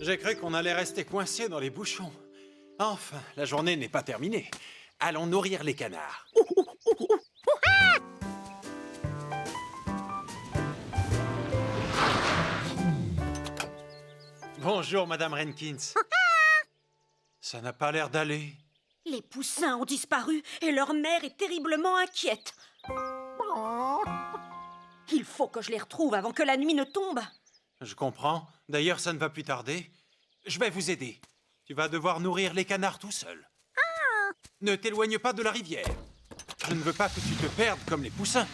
J'ai cru qu'on allait rester coincé dans les bouchons. Enfin, la journée n'est pas terminée. Allons nourrir les canards. Bonjour, Madame Renkins. Ça n'a pas l'air d'aller. Les poussins ont disparu et leur mère est terriblement inquiète. Il faut que je les retrouve avant que la nuit ne tombe. Je comprends. D'ailleurs, ça ne va plus tarder. Je vais vous aider. Tu vas devoir nourrir les canards tout seul. Ne t'éloigne pas de la rivière. Je ne veux pas que tu te perdes comme les poussins.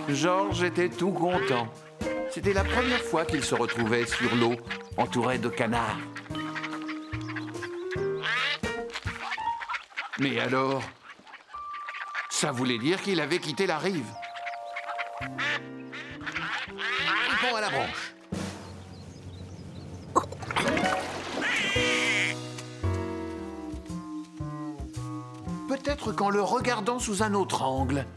Georges était tout content. C'était la première fois qu'il se retrouvait sur l'eau, entouré de canards. Mais alors, ça voulait dire qu'il avait quitté la rive. Bon à la branche. Peut-être qu'en le regardant sous un autre angle.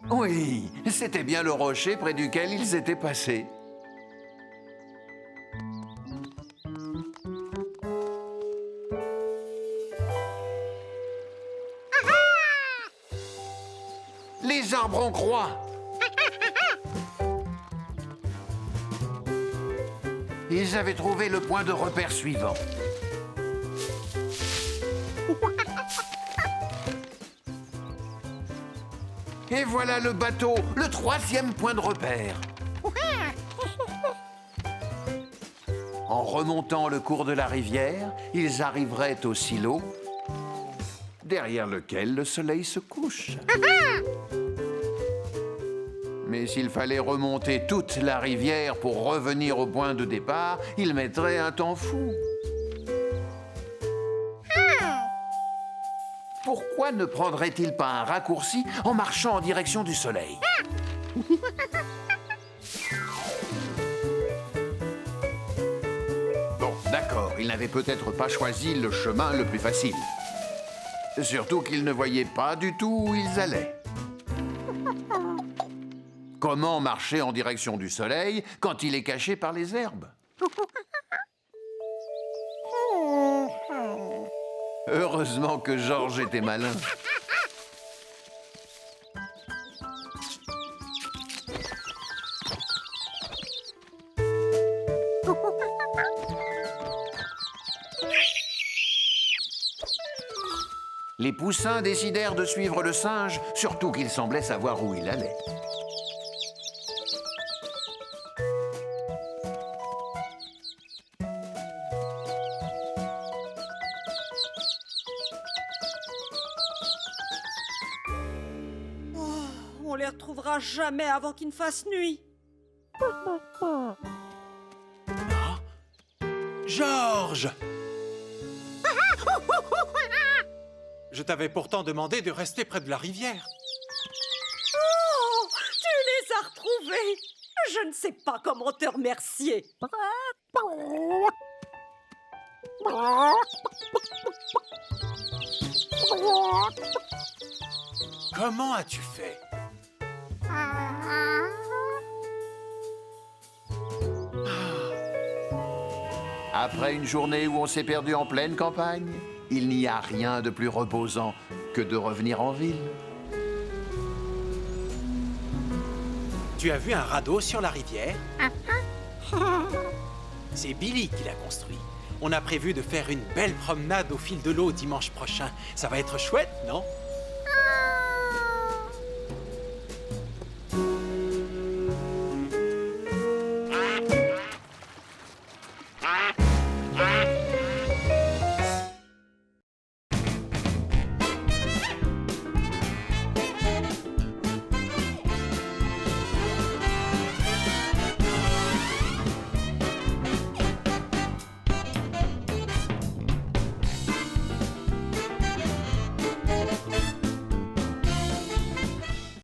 Oui, c'était bien le rocher près duquel ils étaient passés. Les arbres en croix. Ils avaient trouvé le point de repère suivant. Et voilà le bateau, le troisième point de repère. En remontant le cours de la rivière, ils arriveraient au silo, derrière lequel le soleil se couche. Mais s'il fallait remonter toute la rivière pour revenir au point de départ, il mettrait un temps fou. Pourquoi ne prendrait-il pas un raccourci en marchant en direction du soleil? Bon, d'accord, il n'avait peut-être pas choisi le chemin le plus facile. Surtout qu'ils ne voyaient pas du tout où ils allaient. Comment marcher en direction du soleil quand il est caché par les herbes? Heureusement que Georges était malin. Les poussins décidèrent de suivre le singe, surtout qu'il semblait savoir où il allait. On les retrouvera jamais avant qu'il ne fasse nuit. Georges! Je t'avais pourtant demandé de rester près de la rivière. Oh, tu les as retrouvés. Je ne sais pas comment te remercier. Comment as-tu fait? Après une journée où on s'est perdu en pleine campagne, il n'y a rien de plus reposant que de revenir en ville. Tu as vu un radeau sur la rivière? C'est Billy qui l'a construit. On a prévu de faire une belle promenade au fil de l'eau dimanche prochain. Ça va être chouette, non?